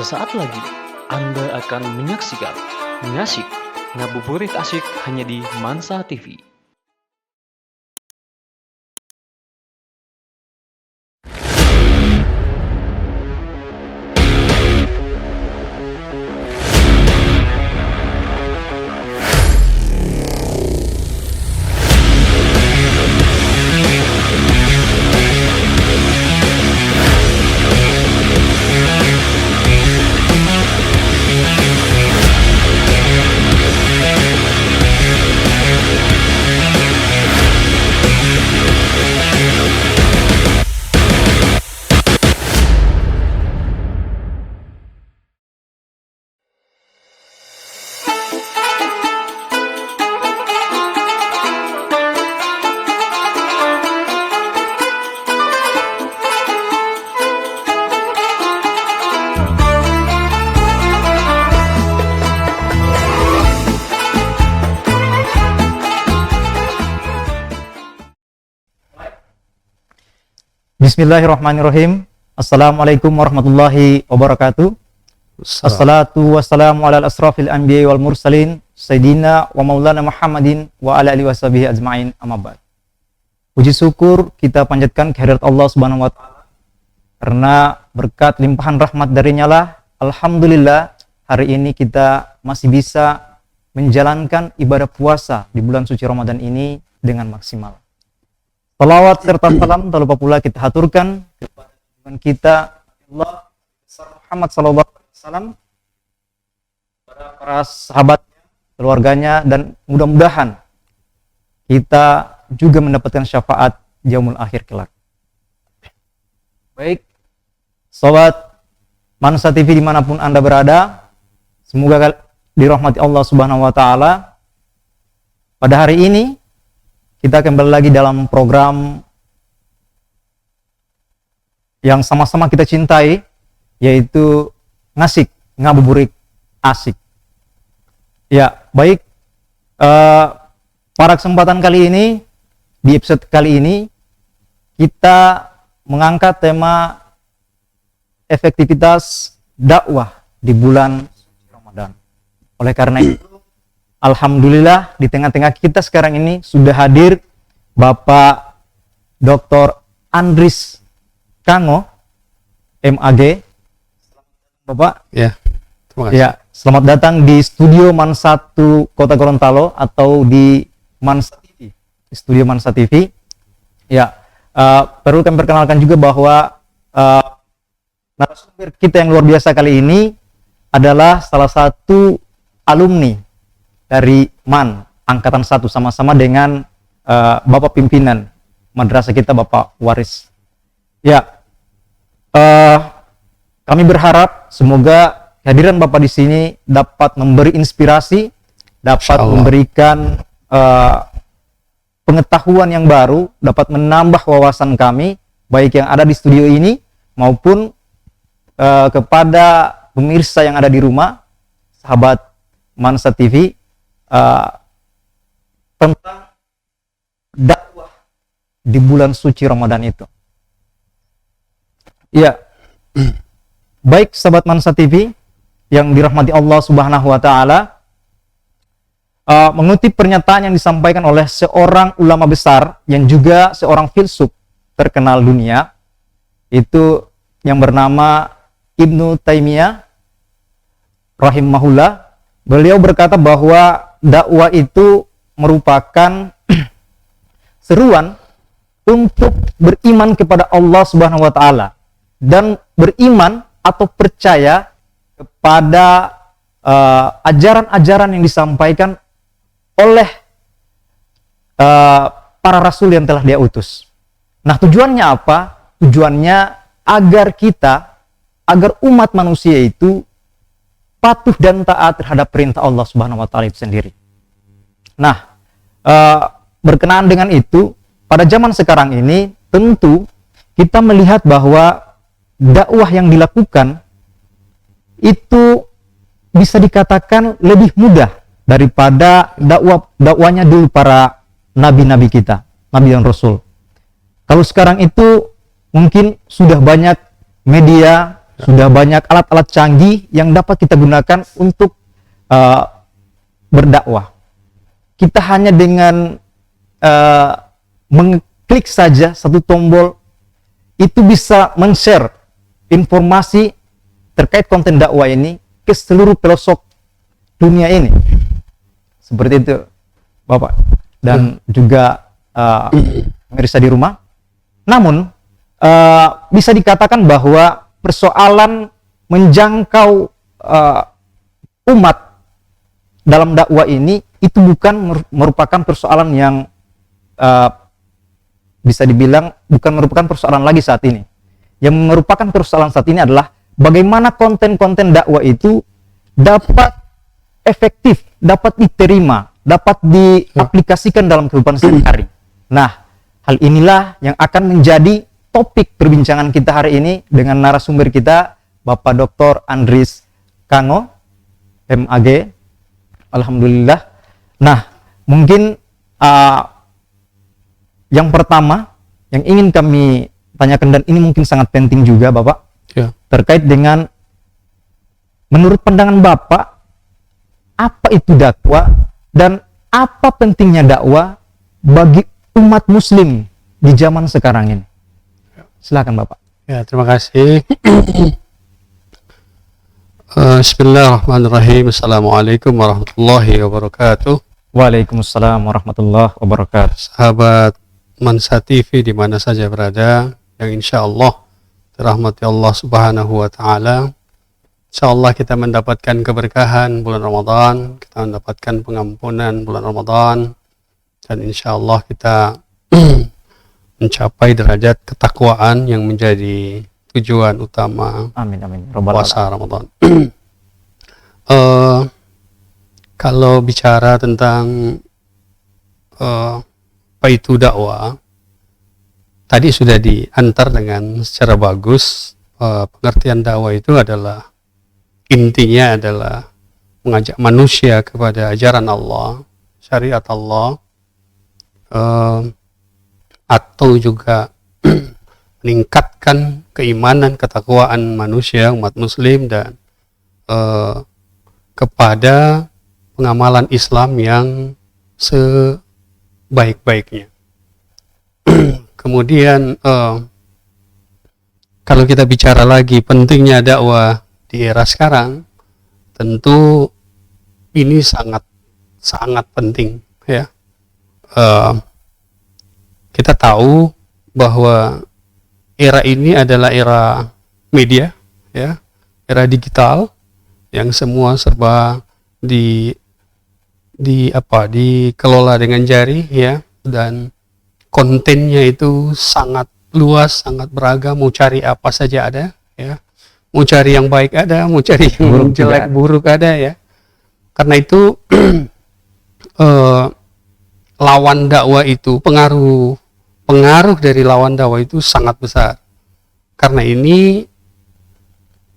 Sesaat lagi, Anda akan menyaksikan Ngasik Ngabuburit Asyik hanya di Mansa TV. Bismillahirrahmanirrahim. Assalamualaikum warahmatullahi wabarakatuh. Assalatu wassalamu ala asrafil anbiya wal mursalin Sayyidina wa maulana Muhammadin wa ala alihi washabihi ajma'in, amma ba'd. Puji syukur kita panjatkan kehadirat Allah Subhanahu wa taala karena berkat limpahan rahmat darinya lah alhamdulillah hari ini kita masih bisa menjalankan ibadah puasa di bulan suci Ramadan ini dengan maksimal. Salawat serta salam tak lupa pula kita haturkan kepada junjungan kita Allah Muhammad sallallahu alaihi wasallam, para sahabatnya, keluarganya, dan mudah-mudahan kita juga mendapatkan syafaat di yaumul akhir kelak. Baik, sobat Mansa TV dimanapun Anda berada, semoga dirahmati Allah Subhanahu wa taala. Pada hari ini kita kembali lagi dalam program yang sama-sama kita cintai, yaitu Ngasik Ngabuburit Asik. Ya, baik. Pada kesempatan kali ini, di episode kali ini, kita mengangkat tema efektivitas dakwah di bulan Ramadan. Oleh karena itu, alhamdulillah di tengah-tengah kita sekarang ini sudah hadir Bapak Dr. Andris Kango, MAG. Bapak. Ya, terima kasih. Ya, selamat datang di studio Mansa 1 Kota Gorontalo atau di Mansa TV. Di studio Mansa TV. Ya, perlu kami perkenalkan juga bahwa narasumber kita yang luar biasa kali ini adalah salah satu alumni dari MAN Angkatan 1 sama-sama dengan Bapak pimpinan madrasah kita, Bapak Waris. Ya, kami berharap semoga kehadiran Bapak di sini dapat memberi inspirasi, dapat memberikan pengetahuan yang baru, dapat menambah wawasan kami, baik yang ada di studio ini maupun kepada pemirsa yang ada di rumah, sahabat Mansa TV, tentang dakwah di bulan suci Ramadan itu. Ya, baik sahabat Mansa TV yang dirahmati Allah Subhanahu wa taala, mengutip pernyataan yang disampaikan oleh seorang ulama besar yang juga seorang filsuf terkenal dunia, itu yang bernama Ibnu Taimiyah rahimahullah. Beliau berkata bahwa dakwah itu merupakan seruan untuk beriman kepada Allah Subhanahu wa taala dan beriman atau percaya kepada ajaran-ajaran yang disampaikan oleh para rasul yang telah Dia utus. Nah, tujuannya apa? Tujuannya agar umat manusia itu patuh dan taat terhadap perintah Allah Subhanahu wa taala itu sendiri. Nah, berkenaan dengan itu, pada zaman sekarang ini tentu kita melihat bahwa dakwah yang dilakukan itu bisa dikatakan lebih mudah daripada dakwahnya dulu para nabi-nabi kita, nabi dan rasul. Kalau sekarang itu mungkin sudah banyak media, Sudah banyak alat-alat canggih yang dapat kita gunakan untuk berdakwah. Kita hanya dengan mengklik saja satu tombol itu bisa men-share informasi terkait konten dakwah ini ke seluruh pelosok dunia ini. Seperti itu, Bapak. Dan juga pemirsa di rumah. Namun bisa dikatakan bahwa persoalan menjangkau umat dalam dakwah ini itu bukan merupakan persoalan yang bisa dibilang bukan merupakan persoalan lagi saat ini. Yang merupakan persoalan saat ini adalah bagaimana konten-konten dakwah itu dapat efektif, dapat diterima, dapat diaplikasikan dalam kehidupan sehari-hari. Nah, hal inilah yang akan menjadi topik perbincangan kita hari ini dengan narasumber kita, Bapak Dr. Andris Kango, MAG. Alhamdulillah. Nah, mungkin yang pertama yang ingin kami tanyakan, dan ini mungkin sangat penting juga, Bapak, terkait dengan menurut pandangan Bapak, apa itu dakwah dan apa pentingnya dakwah bagi umat muslim di zaman sekarang ini. Silakan, Bapak. Ya, terima kasih. Bismillahirrahmanirrahim. Assalamualaikum warahmatullahi wabarakatuh. Waalaikumsalam warahmatullahi wabarakatuh. Sahabat Mansa TV di mana saja berada, yang insya Allah dirahmati Allah Subhanahu wa Ta'ala. Insya Allah kita mendapatkan keberkahan bulan Ramadan, kita mendapatkan pengampunan bulan Ramadan, dan insya Allah kita mencapai derajat ketakwaan yang menjadi tujuan utama Amin, amin. puasa Ramadan. Kalau bicara tentang apa itu dakwah, tadi sudah diantar dengan secara bagus. Pengertian dakwah itu adalah, intinya adalah mengajak manusia kepada ajaran Allah, syariat Allah, atau juga meningkatkan keimanan, ketakwaan manusia, umat muslim, dan kepada pengamalan Islam yang sebaik-baiknya. Kemudian kalau kita bicara lagi pentingnya dakwah di era sekarang, tentu ini sangat penting, ya. Kita tahu bahwa era ini adalah era media, ya, era digital yang semua serba dikelola dengan jari, ya, dan kontennya itu sangat luas, sangat beragam. Mau cari apa saja ada, ya. Mau cari yang baik ada, mau cari yang jelek buruk ada, ya. Karena itu lawan dakwah itu, pengaruh dari lawan dakwah itu sangat besar. Karena ini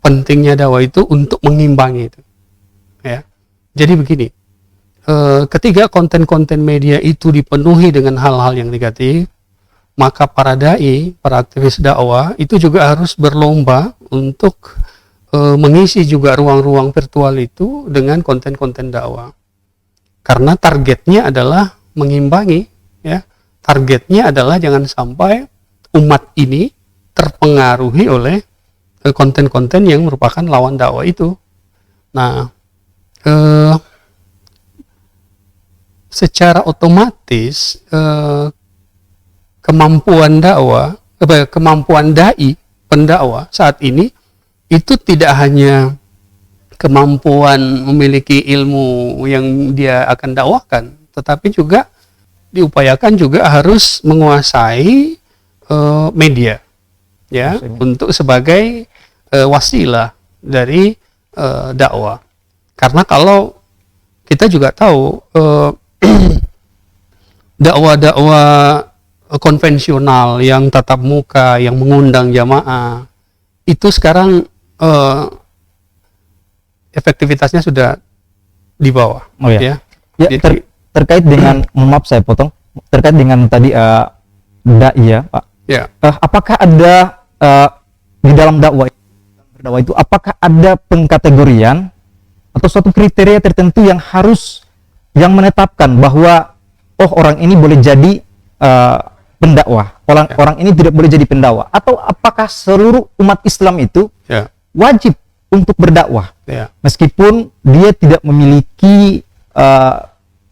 pentingnya dakwah itu untuk mengimbangi itu, ya. Jadi begini, ketika konten-konten media itu dipenuhi dengan hal-hal yang negatif, maka para dai, para aktivis dakwah itu juga harus berlomba untuk mengisi juga ruang-ruang virtual itu dengan konten-konten dakwah. Karena targetnya adalah mengimbangi, ya. Targetnya adalah jangan sampai umat ini terpengaruhi oleh konten-konten yang merupakan lawan dakwah itu. Nah, secara otomatis kemampuan dai pendakwah saat ini itu tidak hanya kemampuan memiliki ilmu yang dia akan dakwahkan, tetapi juga diupayakan juga harus menguasai media, ya, untuk sebagai wasilah dari dakwah. Karena kalau kita juga tahu dakwah-dakwah konvensional yang tatap muka, yang mengundang jamaah, itu sekarang efektivitasnya sudah di bawah. Oh ya. Ya, Jadi, terkait dengan, maaf saya potong, terkait dengan tadi dai, ya, Pak. ya. Apakah ada di dalam dakwah berdakwah itu, apakah ada pengkategorian atau suatu kriteria tertentu yang menetapkan bahwa orang ini boleh jadi pendakwah, orang ini tidak boleh jadi pendakwah, atau apakah seluruh umat Islam itu wajib untuk berdakwah meskipun dia tidak memiliki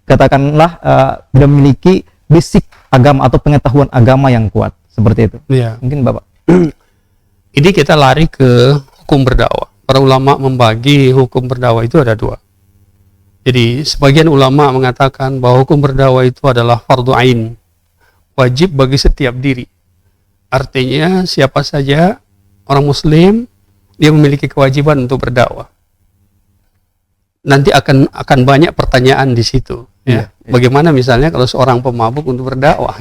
katakanlah tidak memiliki basic agama atau pengetahuan agama yang kuat seperti itu. Mungkin Bapak. Ini kita lari ke hukum berdakwah. Para ulama membagi hukum berdakwah itu ada dua. Jadi sebagian ulama mengatakan bahwa hukum berdakwah itu adalah fardu ain, wajib bagi setiap diri. Artinya siapa saja orang muslim dia memiliki kewajiban untuk berdakwah. Nanti akan banyak pertanyaan di situ. Ya. Bagaimana misalnya kalau seorang pemabuk untuk berdakwah?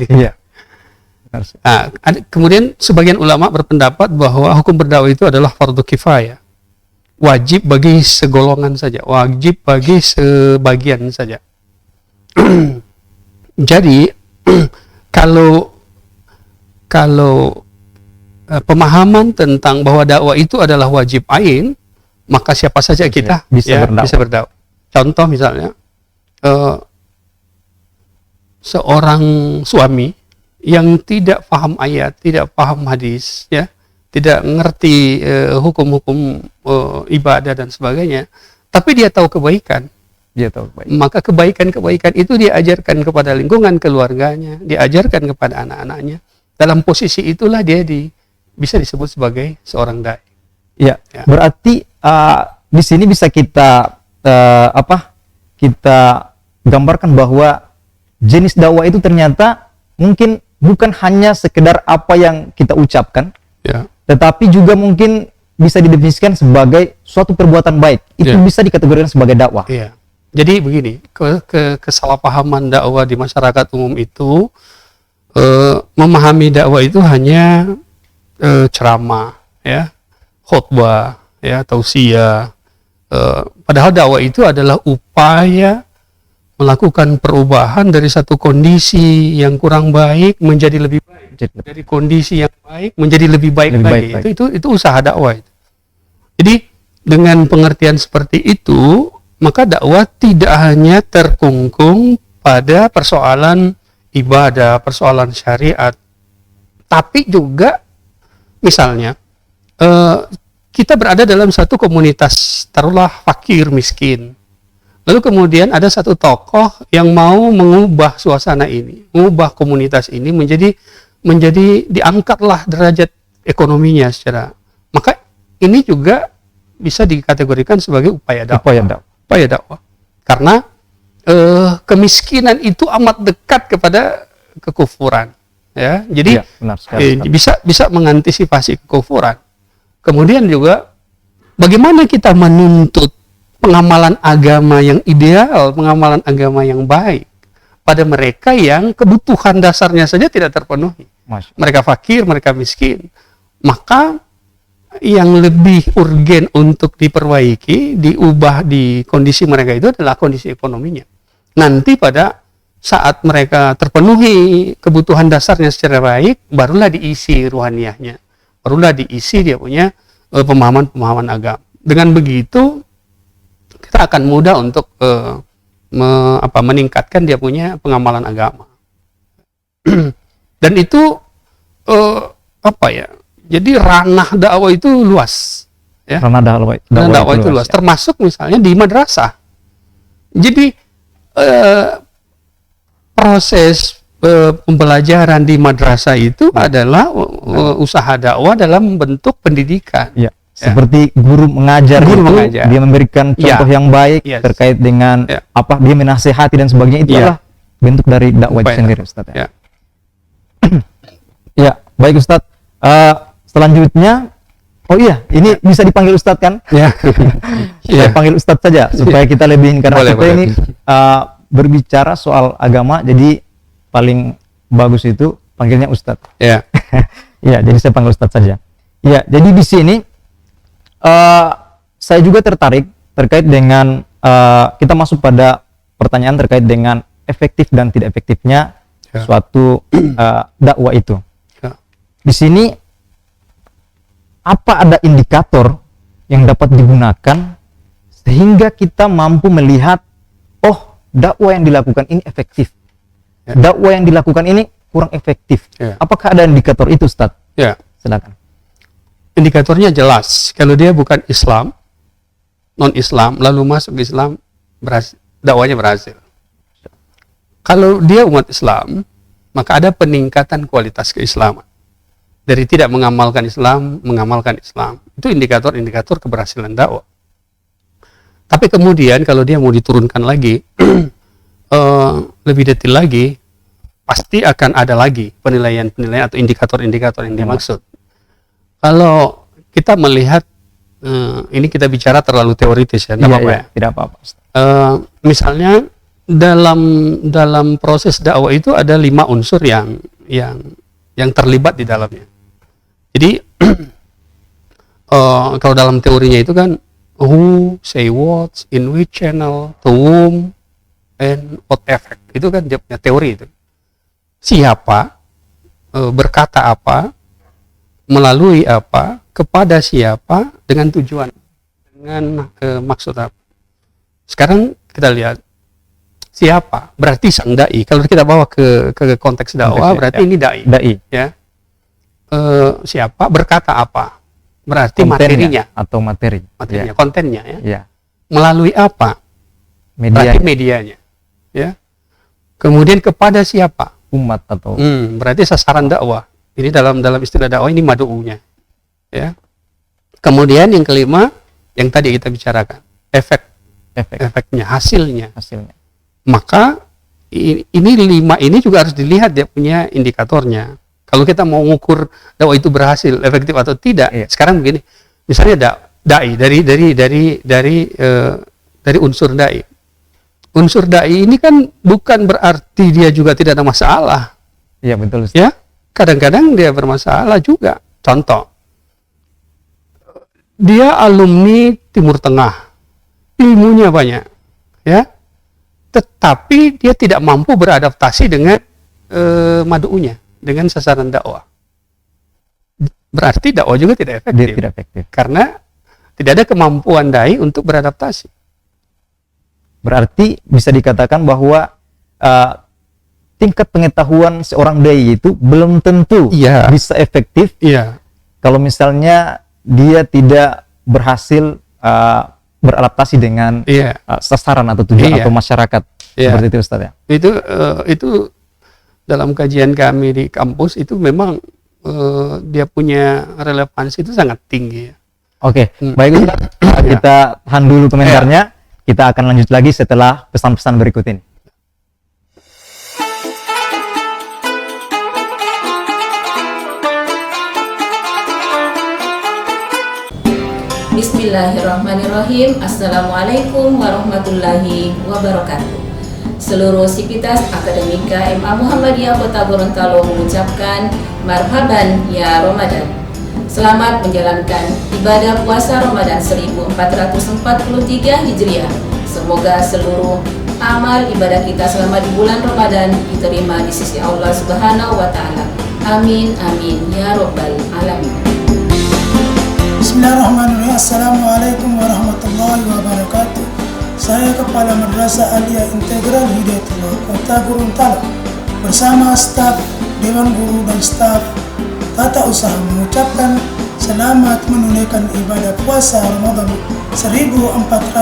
Nah, kemudian sebagian ulama berpendapat bahwa hukum berdakwah itu adalah fardu kifayah, wajib bagi segolongan saja, wajib bagi sebagian saja. Jadi kalau pemahaman tentang bahwa dakwah itu adalah wajib ain, maka siapa saja kita bisa berdakwah. Contoh misalnya seorang suami yang tidak paham ayat, tidak paham hadis, ya, tidak ngerti hukum-hukum ibadah dan sebagainya, tapi dia tahu kebaikan. Maka kebaikan-kebaikan itu dia ajarkan kepada lingkungan keluarganya, diajarkan kepada anak-anaknya. Dalam posisi itulah dia bisa disebut sebagai seorang dai. Ya. Berarti di sini bisa kita kita gambarkan bahwa jenis dakwah itu ternyata mungkin bukan hanya sekedar apa yang kita ucapkan, tetapi juga mungkin bisa didefinisikan sebagai suatu perbuatan baik. Itu bisa dikategorikan sebagai dakwah. Jadi begini, kesalahpahaman dakwah di masyarakat umum itu memahami dakwah itu hanya ceramah, ya, khutbah, ya, tausiah. Padahal dakwah itu adalah upaya melakukan perubahan dari satu kondisi yang kurang baik menjadi lebih baik, dari kondisi yang baik menjadi lebih baik lagi. Itu usaha dakwah. Jadi dengan pengertian seperti itu, maka dakwah tidak hanya terkungkung pada persoalan ibadah, persoalan syariat, tapi juga misalnya kita berada dalam satu komunitas, taruhlah fakir miskin. Lalu kemudian ada satu tokoh yang mau mengubah suasana ini, mengubah komunitas ini menjadi diangkatlah derajat ekonominya secara. Maka ini juga bisa dikategorikan sebagai upaya dakwah. Karena kemiskinan itu amat dekat kepada kekufuran, ya. Jadi bisa mengantisipasi kekufuran. Kemudian juga bagaimana kita menuntut pengamalan agama yang ideal, pengamalan agama yang baik pada mereka yang kebutuhan dasarnya saja tidak terpenuhi. Mereka fakir, mereka miskin. Maka yang lebih urgen untuk diperbaiki, diubah di kondisi mereka itu adalah kondisi ekonominya. Nanti pada saat mereka terpenuhi kebutuhan dasarnya secara baik, barulah diisi ruhaniyahnya, barulah diisi dia punya pemahaman-pemahaman agama. Dengan begitu kita akan mudah untuk meningkatkan dia punya pengamalan agama. Dan itu jadi ranah dakwah itu luas, ya. Ranah dakwah itu luas, termasuk misalnya di madrasah. Jadi proses pembelajaran di madrasah itu adalah usaha dakwah dalam bentuk pendidikan. Seperti guru mengajar, dia memberikan contoh yang baik terkait dengan dia menasehati dan sebagainya, itu adalah bentuk dari dakwah itu sendiri, Ustaz. Baik Ustaz. Selanjutnya, ini bisa dipanggil Ustaz kan? Saya panggil Ustaz saja supaya kita lebih, karena kita ini berbicara soal agama, jadi paling bagus itu panggilnya Ustaz. Jadi saya panggil Ustaz saja. Jadi di sini saya juga tertarik terkait dengan kita masuk pada pertanyaan terkait dengan efektif dan tidak efektifnya suatu dakwah itu. Di sini apa ada indikator yang dapat digunakan sehingga kita mampu melihat, oh, dakwah yang dilakukan ini efektif, dakwah yang dilakukan ini kurang efektif. Apakah ada indikator itu, Ustaz? Ya, Silakan. indikatornya jelas. Kalau dia bukan Islam, non-Islam, lalu masuk ke Islam, dakwanya berhasil. Kalau dia umat Islam, maka ada peningkatan kualitas keislaman. Dari tidak mengamalkan Islam, mengamalkan Islam. Itu indikator-indikator keberhasilan dakwah. Tapi kemudian kalau dia mau diturunkan lagi, lebih detail lagi, pasti akan ada lagi penilaian-penilaian atau indikator-indikator yang dimaksud. Kalau kita melihat, ini kita bicara terlalu teoritis ya, tidak apa-apa ya. Tidak apa-apa. Misalnya dalam proses dakwah itu ada 5 unsur yang terlibat di dalamnya. Jadi kalau dalam teorinya itu kan who, say what, in which channel, to whom, and what effect. Itu kan dia punya teori itu. Siapa, berkata apa, melalui apa, kepada siapa, dengan tujuan, dengan maksud apa. Sekarang kita lihat siapa, berarti sang dai. Kalau kita bawa ke konteks dakwah, berarti ini dai. Ya. Siapa, berkata apa, berarti kontennya, materinya atau materinya, kontennya ya. Ya. Melalui apa, berarti medianya. Ya. Kemudian kepada siapa, umat atau berarti sasaran dakwah. Ini dalam istilah dakwah ini madu'unya. Ya. Kemudian yang kelima, yang tadi kita bicarakan, efeknya, hasilnya. Maka ini 5 ini juga harus dilihat dia punya indikatornya. Kalau kita mau mengukur dakwah itu berhasil, efektif atau tidak, sekarang begini, misalnya dai dari unsur dai. Unsur dai ini kan bukan berarti dia juga tidak ada masalah. Iya, betul, Ustaz. Ya, kadang-kadang dia bermasalah juga. Contoh, dia alumni Timur Tengah, ilmunya banyak, ya, tetapi dia tidak mampu beradaptasi dengan madu'unya, dengan sasaran dakwah. Berarti dakwah juga tidak efektif. Dia tidak efektif. Karena tidak ada kemampuan dai untuk beradaptasi. Berarti bisa dikatakan bahwa tingkat pengetahuan seorang dai itu belum tentu bisa efektif kalau misalnya dia tidak berhasil beradaptasi dengan sasaran atau tujuan atau masyarakat seperti itu, Ustaz ya. Itu dalam kajian kami di kampus itu memang dia punya relevansi itu sangat tinggi. Oke, baik Ustaz. Kita tahan dulu komentarnya. Kita akan lanjut lagi setelah pesan-pesan berikut ini. Bismillahirrahmanirrahim. Assalamualaikum warahmatullahi wabarakatuh. Seluruh sivitas akademika MA Muhammadiyah Kota Gorontalo mengucapkan marhaban ya Ramadan. Selamat menjalankan ibadah puasa Ramadan 1443 Hijriah. Semoga seluruh amal ibadah kita selama di bulan Ramadan diterima di sisi Allah Subhanahu wa taala. Amin amin ya rabbal alamin. Bismillahirrahmanirrahim. Assalamualaikum warahmatullahi wabarakatuh. Saya Kepala Madrasah Aliyah Integral Hidayatullah Kota Gorontalo bersama staf Dewan Guru dan staf Tata Usaha mengucapkan selamat menunaikan ibadah puasa Ramadan 1443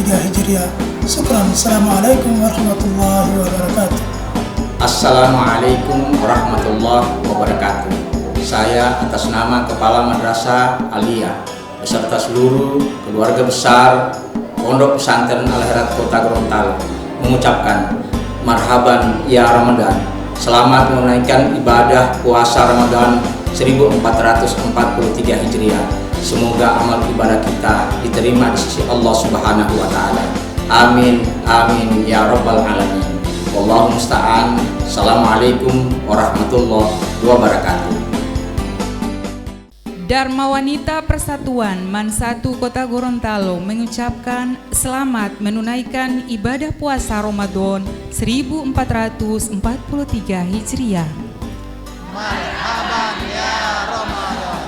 Hijriah. Syukran. Assalamualaikum warahmatullahi wabarakatuh. Assalamualaikum warahmatullahi wabarakatuh. Saya atas nama Kepala Madrasah Aliyah beserta seluruh keluarga besar Pondok Pesantren Al-Herat Kota Gorontalo mengucapkan marhaban ya Ramadan. Selamat menunaikan ibadah puasa Ramadan 1443 Hijriah. Semoga amal ibadah kita diterima di sisi Allah Subhanahu wa taala. Amin amin ya rabbal alamin. Wallahu musta'an. Assalamualaikum warahmatullahi wabarakatuh. Dharma Wanita Persatuan MAN 1 Kota Gorontalo mengucapkan selamat menunaikan ibadah puasa Ramadan 1443 Hijriah. Marhaban ya Ramadan.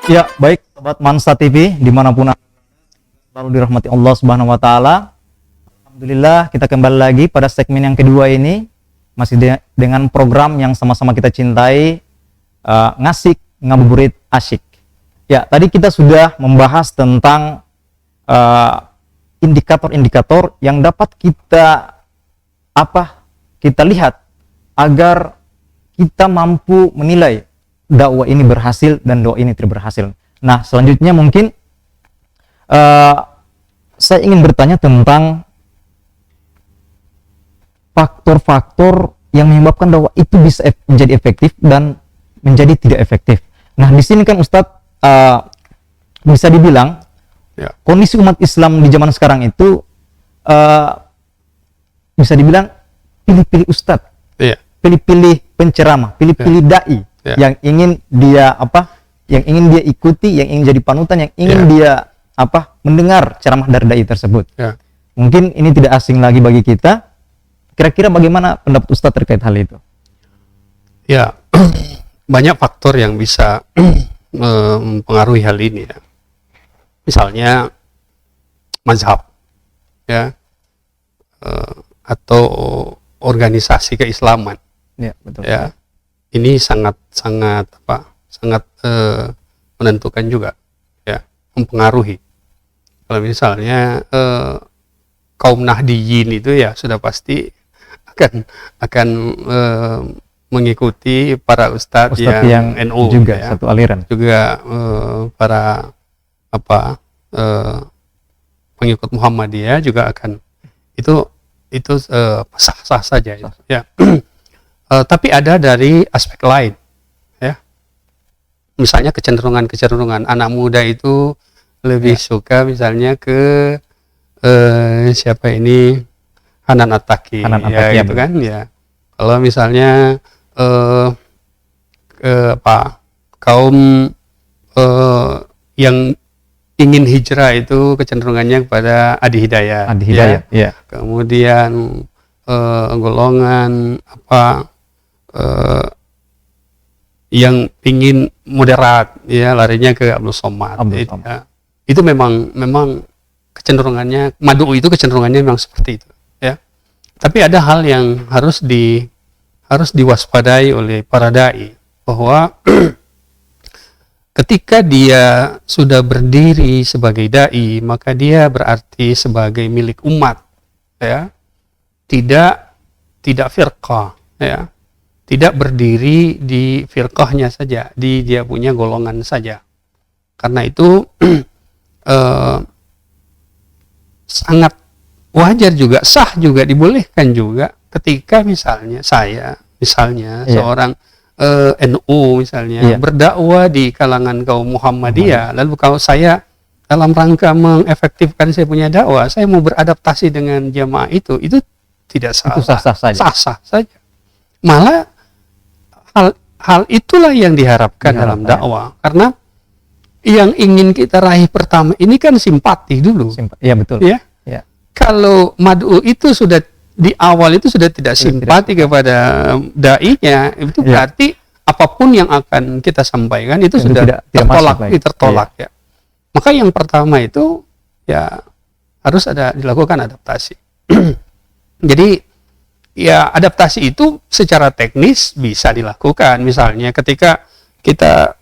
Ya, baik sobat Mansa TV dimanapun Anda selalu dirahmati Allah Subhanahu Wa Taala. Alhamdulillah kita kembali lagi pada segmen yang kedua ini masih dengan program yang sama-sama kita cintai, ngasik ngabuburit asyik. Ya, tadi kita sudah membahas tentang indikator-indikator yang dapat kita lihat agar kita mampu menilai dakwah ini berhasil dan dakwah ini tidak berhasil. Nah, selanjutnya mungkin saya ingin bertanya tentang faktor-faktor yang menyebabkan dakwah itu bisa menjadi efektif dan menjadi tidak efektif. Nah, di sini kan Ustadz bisa dibilang kondisi umat Islam di zaman sekarang itu bisa dibilang pilih-pilih Ustadz, pilih-pilih penceramah, pilih-pilih dai yang ingin dia ikuti, yang ingin jadi panutan, yang ingin dia mendengar ceramah dari dai tersebut. Mungkin ini tidak asing lagi bagi kita. Kira-kira bagaimana pendapat Ustadz terkait hal itu? Ya, banyak faktor yang bisa mempengaruhi hal ini ya. Misalnya mazhab, ya, atau organisasi keislaman. Ya, betul. Ya, ini sangat menentukan juga, ya, mempengaruhi. Kalau misalnya kaum Nahdiyin itu ya sudah pasti akan mengikuti para ustadz yang NU juga ya, satu aliran, juga para pengikut Muhammadiyah juga akan itu sah-sah saja ya. Tapi ada dari aspek lain ya, misalnya kecenderungan anak muda itu lebih suka misalnya ke siapa ini, Hanan At-Taqi ya, gitu kan ya. Kalau misalnya kaum yang ingin hijrah itu kecenderungannya kepada Adi Hidayat ya. Kemudian golongan yang ingin moderat ya, larinya ke Abdul Somad. Itu memang kecenderungannya, madu itu kecenderungannya memang seperti itu ya. Tapi ada hal yang harus diwaspadai oleh para dai, bahwa ketika dia sudah berdiri sebagai dai, maka dia berarti sebagai milik umat ya, tidak firqah ya, tidak berdiri di firqahnya saja, di dia punya golongan saja. Karena itu sangat wajar juga, sah juga, dibolehkan juga ketika misalnya seorang NU misalnya berdakwah di kalangan kaum Muhammadiyah, lalu kalau saya dalam rangka mengefektifkan saya punya dakwah, saya mau beradaptasi dengan jamaah itu tidak salah, itu sah-sah saja. Malah hal itulah yang diharapkan dalam dakwah, karena yang ingin kita raih pertama ini kan simpati dulu. Iya, betul. Ya. Kalau mad'u itu sudah di awal itu sudah tidak simpati kepada dai-nya, itu berarti apapun yang akan kita sampaikan itu sudah tertolak ya. Maka yang pertama itu ya harus dilakukan adaptasi. Jadi ya adaptasi itu secara teknis bisa dilakukan. Misalnya ketika kita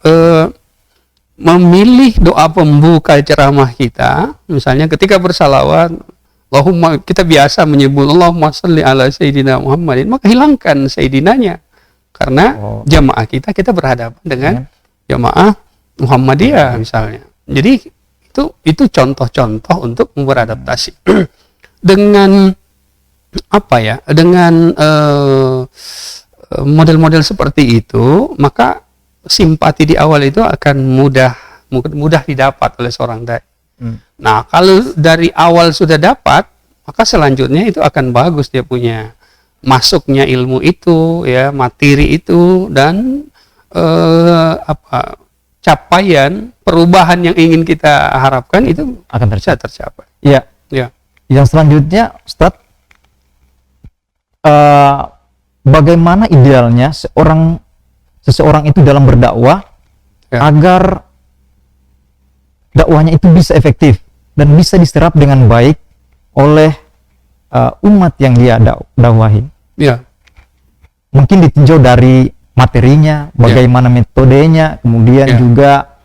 memilih doa pembuka ceramah kita, misalnya ketika bersalawat, Allahumma, kita biasa menyebut Allahumma sholli ala Sayyidina Muhammadin, maka hilangkan Sayyidinanya, karena jamaah kita berhadapan dengan jamaah Muhammadiyah misalnya. Jadi itu contoh-contoh untuk beradaptasi dengan dengan model-model seperti itu, maka simpati di awal itu akan mudah didapat oleh seorang dai. Nah, kalau dari awal sudah dapat, maka selanjutnya itu akan bagus, dia punya masuknya ilmu itu ya, materi itu, dan capaian perubahan yang ingin kita harapkan itu akan tercapai. Iya. Ya. Yang selanjutnya, Ustadz, bagaimana idealnya seseorang itu dalam berdakwah agar dakwahnya itu bisa efektif dan bisa diserap dengan baik oleh umat yang dia dakwahi. Ya. Mungkin ditinjau dari materinya, bagaimana metodenya, kemudian juga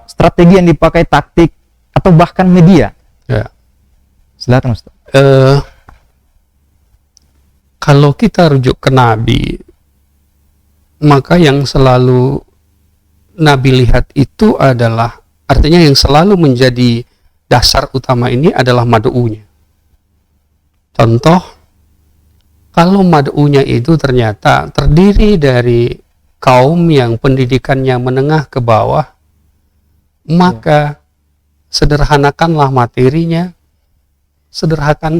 strategi yang dipakai, taktik, atau bahkan media. Ya. Silakan Ustaz. Kalau kita rujuk ke Nabi, maka yang selalu Nabi lihat itu adalah, artinya yang selalu menjadi dasar utama ini adalah mad'unya. Contoh, kalau mad'unya itu ternyata terdiri dari kaum yang pendidikannya menengah ke bawah, maka sederhanakanlah materinya,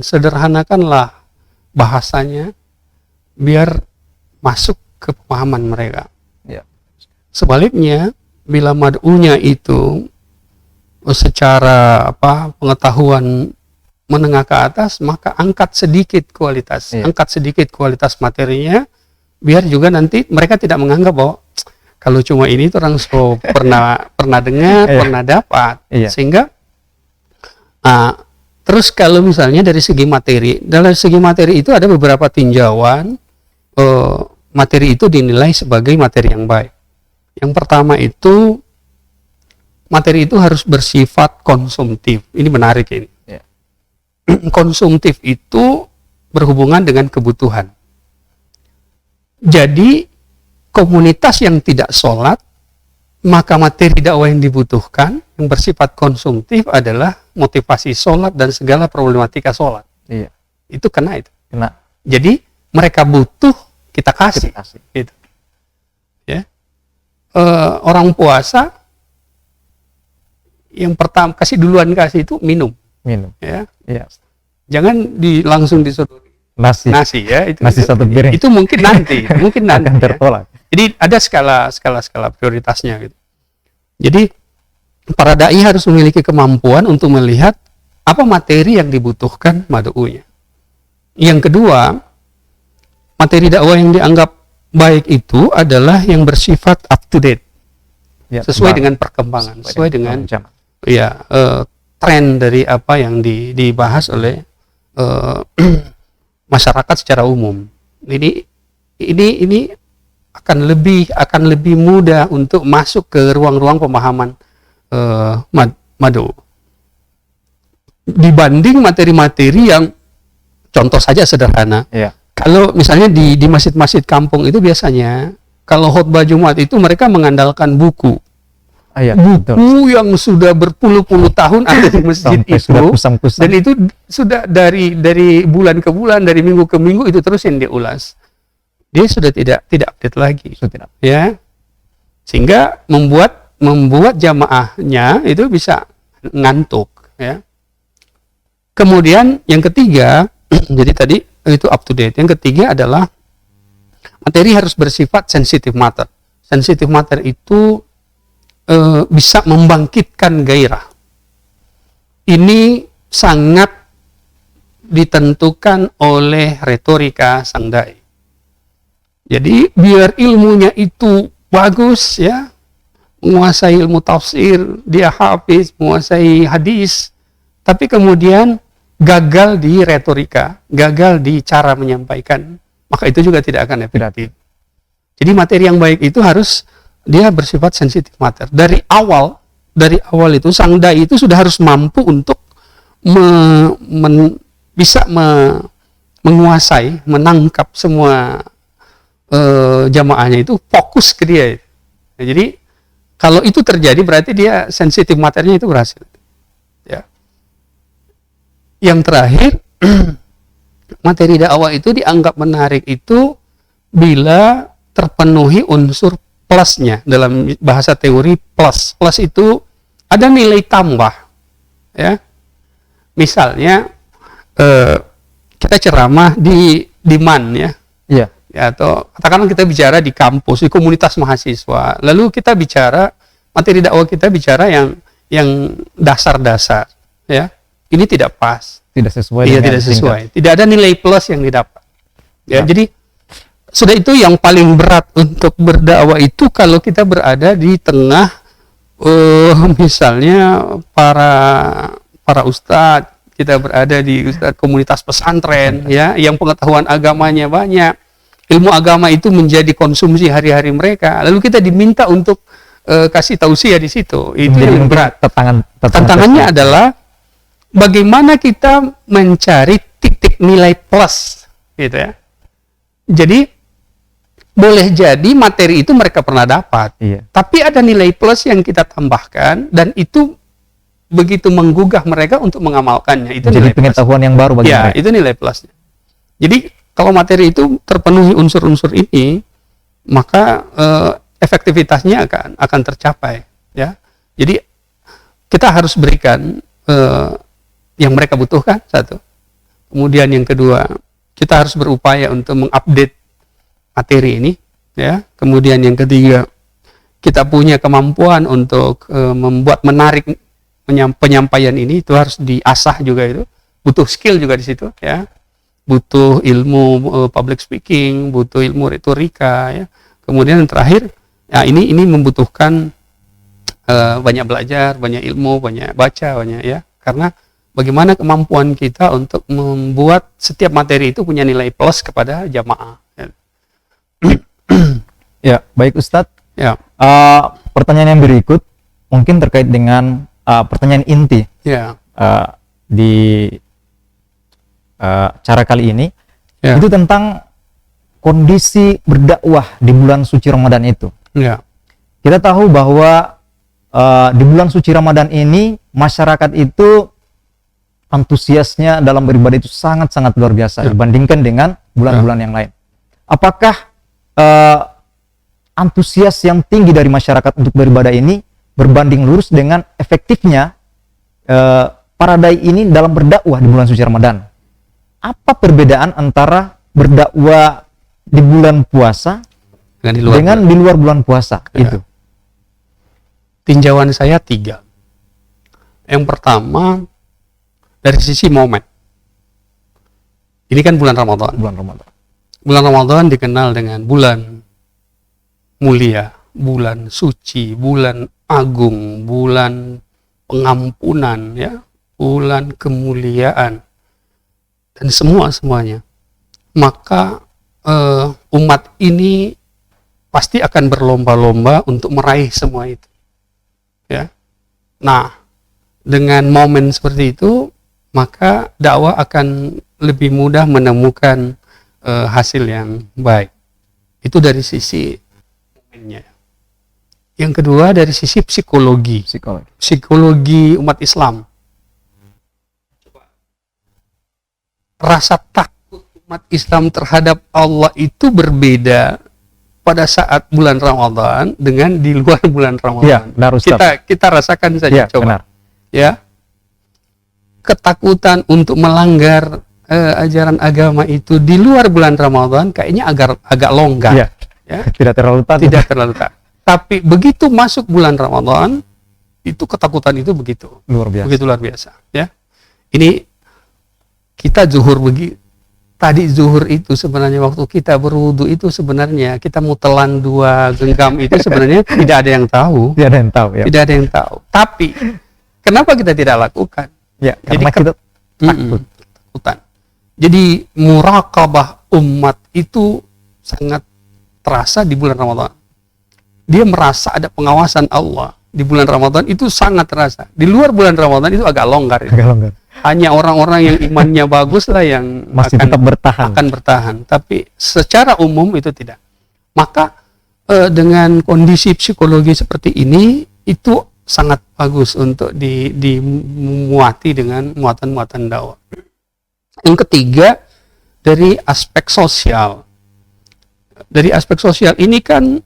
sederhanakanlah bahasanya, biar masuk ke pemahaman mereka. Ya. Sebaliknya, bila mad'unya itu secara pengetahuan menengah ke atas, maka angkat sedikit kualitas materinya, biar juga nanti mereka tidak menganggap bahwa kalau cuma ini itu orang pernah dengar, pernah dapat. Sehingga terus kalau misalnya dari segi materi itu ada beberapa tinjauan. Materi itu dinilai sebagai materi yang baik. Yang pertama itu, materi itu harus bersifat konsumtif. Ini menarik ini. Konsumtif itu berhubungan dengan kebutuhan. Jadi komunitas yang tidak sholat, maka materi dakwah yang dibutuhkan yang bersifat konsumtif adalah motivasi sholat dan segala problematika sholat. Itu kena itu. Jadi mereka butuh, kita kasih. Gitu. Ya. Orang puasa yang pertama kasih itu minum. Ya. Jangan langsung disuruh nasi ya, itu satu piring. Itu mungkin nanti akan tertolak. Jadi ada skala prioritasnya gitu. Jadi para dai harus memiliki kemampuan untuk melihat apa materi yang dibutuhkan mad'unya. Yang kedua, materi dakwah yang dianggap baik itu adalah yang bersifat up to date. Sesuai dengan perkembangan, sesuai dengan tren dari apa yang dibahas oleh masyarakat secara umum. Ini akan lebih mudah untuk masuk ke ruang-ruang pemahaman mad'u dibanding materi-materi yang contoh saja sederhana. Kalau misalnya di masjid-masjid kampung itu biasanya kalau khutbah Jumat itu mereka mengandalkan buku. Buku yang sudah berpuluh-puluh tahun ada di masjid itu, dan itu sudah dari bulan ke bulan, dari minggu ke minggu itu terus yang diulas. Dia sudah tidak update lagi, ya, sehingga membuat jamaahnya itu bisa ngantuk, ya. Kemudian yang ketiga, jadi tadi itu up to date. Yang ketiga adalah materi harus bersifat sensitive matter. Sensitive matter itu bisa membangkitkan gairah. Ini sangat ditentukan oleh retorika sang dai. Jadi biar ilmunya itu bagus, ya, menguasai ilmu tafsir, dia hafiz, menguasai hadis, tapi kemudian gagal di retorika, gagal di cara menyampaikan, maka itu juga tidak akan efektif. Jadi materi yang baik itu harus dia bersifat sensitif matter. Dari awal itu sang dai itu sudah harus mampu untuk bisa menguasai, menangkap semua jamaahnya itu fokus ke dia. Nah, jadi kalau itu terjadi berarti dia sensitif materinya itu berhasil. Ya. Yang terakhir, materi dakwah itu dianggap menarik itu bila terpenuhi unsur plusnya. Dalam bahasa teori plus itu ada nilai tambah, ya. Misalnya kita ceramah di MAN, ya, atau katakanlah kita bicara di kampus, di komunitas mahasiswa, lalu kita bicara materi dakwah, kita bicara yang dasar-dasar, ya, ini tidak pas, tidak sesuai, tidak ada nilai plus yang didapat, ya. Jadi sudah itu yang paling berat untuk berdakwah itu kalau kita berada di tengah Misalnya para ustadz, kita berada di ustadz komunitas pesantren ya, yang pengetahuan agamanya banyak, ilmu agama itu menjadi konsumsi hari-hari mereka, lalu kita diminta untuk kasih tausiah di situ. Itu Jadi yang mungkin berat. tersebut. Tantangannya adalah bagaimana kita mencari titik nilai plus gitu ya. Jadi boleh jadi materi itu mereka pernah dapat, Iya. tapi ada nilai plus yang kita tambahkan dan itu begitu menggugah mereka untuk mengamalkannya. Itu Jadi nilai plus. pengetahuan yang baru bagi Ya, mereka. itu nilai plusnya. Jadi kalau materi itu terpenuhi unsur-unsur ini, maka efektivitasnya akan tercapai. Ya, jadi kita harus berikan yang mereka butuhkan, satu. Kemudian yang kedua, kita harus berupaya untuk mengupdate materi ini, ya. Kemudian yang ketiga, kita punya kemampuan untuk membuat menarik penyampaian ini, itu harus diasah juga, itu butuh skill juga di situ, ya. Butuh ilmu public speaking, butuh ilmu retorika, ya. Kemudian yang terakhir, ya ini membutuhkan banyak belajar, banyak ilmu, banyak baca, banyak, ya. Karena bagaimana kemampuan kita untuk membuat setiap materi itu punya nilai plus kepada jamaah. Ya. Ya, baik Ustadz. Ya. Pertanyaan yang berikut mungkin terkait dengan pertanyaan inti Ya. di cara kali ini, Ya. itu tentang kondisi berdakwah di bulan suci Ramadan itu. Ya. Kita tahu bahwa di bulan suci Ramadan ini masyarakat itu antusiasnya dalam beribadah itu sangat-sangat luar biasa dibandingkan dengan bulan-bulan yang lain. Apakah antusias yang tinggi dari masyarakat untuk beribadah ini berbanding lurus dengan efektifnya para dai ini dalam berdakwah di bulan suci Ramadan? Apa perbedaan antara berdakwah di bulan puasa dengan di luar bulan puasa? Ya. Itu Tinjauan saya 3. Yang pertama, dari sisi momen. Ini kan bulan Ramadan. bulan Ramadan. Bulan Ramadan dikenal dengan bulan mulia, bulan suci, bulan agung, bulan pengampunan, ya, bulan kemuliaan, dan semuanya. Maka umat ini pasti akan berlomba-lomba untuk meraih semua itu. Ya. Nah, dengan momen seperti itu, maka dakwah akan lebih mudah menemukan hasil yang baik. Itu dari sisi momennya. Yang kedua dari sisi psikologi. Psikologi umat Islam. Rasa takut umat Islam terhadap Allah itu berbeda pada saat bulan Ramadan dengan di luar bulan Ramadan. Ya, benar, Ustaz. Kita rasakan saja, Ya, coba. benar. Ya, ketakutan untuk melanggar ajaran agama itu di luar bulan Ramadan kayaknya agak longgar. Ya. Ya. Tidak terlalu takut. Tidak terlalu takut. Tapi begitu masuk bulan Ramadan, itu ketakutan itu begitu Luar biasa. begitu luar biasa. Ya, ini kita tadi zuhur itu sebenarnya waktu kita berwudu itu sebenarnya kita mau telan 2 genggam itu sebenarnya tidak ada yang tahu. Tidak ada yang tahu. Ya. Tidak ada yang tahu. Tapi kenapa kita tidak lakukan? Ya, Jadi karena kita takut. Ketakutan. Jadi muraqabah umat itu sangat terasa di bulan Ramadan. Dia merasa ada pengawasan Allah di bulan Ramadan itu sangat terasa. Di luar bulan Ramadan itu agak longgar. Agak longgar. Hanya orang-orang yang imannya bagus lah yang Masih tetap bertahan. akan bertahan. Tapi secara umum itu tidak. Maka dengan kondisi psikologi seperti ini itu sangat bagus untuk dimuati dengan muatan-muatan dakwah. Yang ketiga dari aspek sosial. Dari aspek sosial ini kan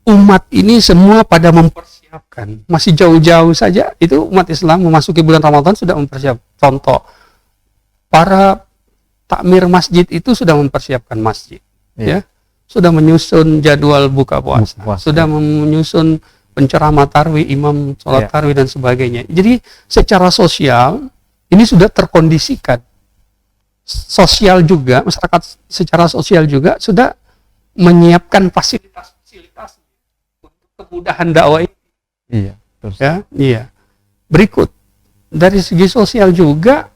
umat ini semua pada mempersiapkan. Masih jauh-jauh saja itu umat Islam memasuki bulan Ramadan sudah mempersiapkan. Contoh, para takmir masjid itu sudah mempersiapkan masjid. Ya. Sudah menyusun jadwal buka puasa, sudah menyusun penceramah tarwih, imam sholat tarwih dan sebagainya. Jadi secara sosial ini sudah terkondisikan. Sosial juga, masyarakat secara sosial juga sudah menyiapkan fasilitas-fasilitas kemudahan dakwah ini. Iya, terus. Ya, iya. Berikut, dari segi sosial juga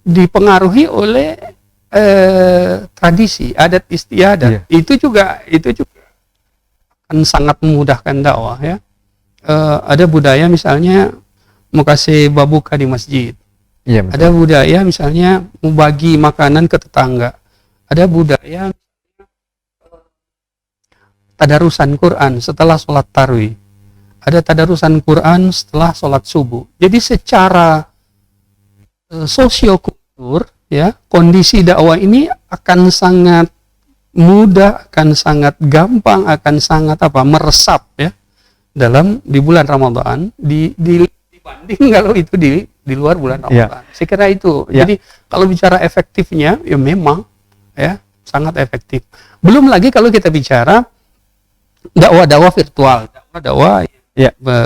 dipengaruhi oleh tradisi, adat istiadat. Iya. Itu juga akan sangat memudahkan dakwah ya. Ada budaya misalnya mau kasih babuka di masjid. Iya, betul. Ada budaya misalnya mau bagi makanan ke tetangga. Ada budaya tadarusan Quran setelah sholat tarawih. Ada tadarusan Quran setelah sholat subuh. Jadi secara sosiokultur ya, kondisi dakwah ini akan sangat mudah, akan sangat gampang, akan sangat meresap ya di bulan Ramadan dibanding kalau itu di luar bulan Ramadan. Saya kira itu. Jadi kalau bicara efektifnya ya memang ya sangat efektif. Belum lagi kalau kita bicara dakwah virtual, dakwah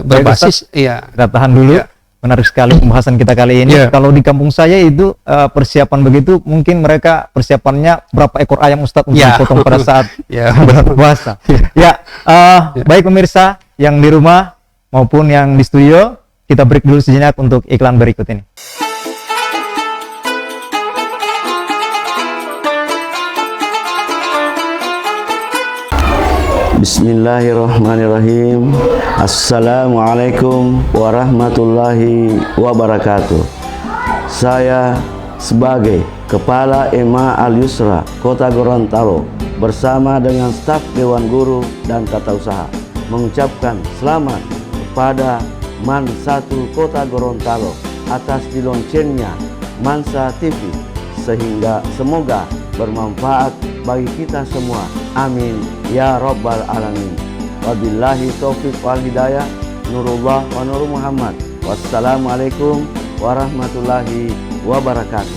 berbasis Kita tahan dulu. Menarik sekali pembahasan kita kali ini. Kalau di kampung saya itu persiapan begitu, mungkin mereka persiapannya berapa ekor ayam Ustadz untuk dipotong pada saat berpuasa. Baik pemirsa yang di rumah maupun yang di studio, kita break dulu sejenak untuk iklan berikut ini. Bismillahirrahmanirrahim. Assalamualaikum warahmatullahi wabarakatuh. Saya sebagai Kepala EMA Al-Yusra Kota Gorontalo bersama dengan staf Dewan Guru dan Tata Usaha mengucapkan selamat kepada MAN 1 Kota Gorontalo atas diloncengnya Mansa TV, sehingga semoga bermanfaat bagi kita semua. Amin ya rabbal alamin. Wabillahi taufiq wal hidayah. Nurullah wa nur Muhammad. Wassalamualaikum warahmatullahi wabarakatuh.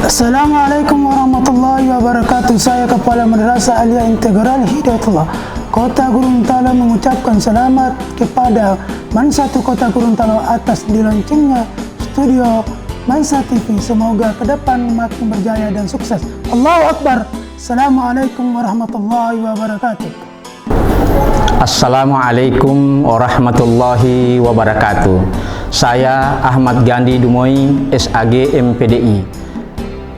Assalamualaikum warahmatullahi wabarakatuh. Saya Kepala Madrasah Aliyah Integral Hidayatullah Kota Gorontalo mengucapkan selamat kepada MAN 1 Kota Gorontalo atas dilaunchingnya studio Mansa TV. Semoga ke depan makin berjaya dan sukses. Allahu Akbar. Assalamualaikum warahmatullahi wabarakatuh. Assalamualaikum warahmatullahi wabarakatuh. Saya Ahmad Gandhi Dumoy, SAG MPDI,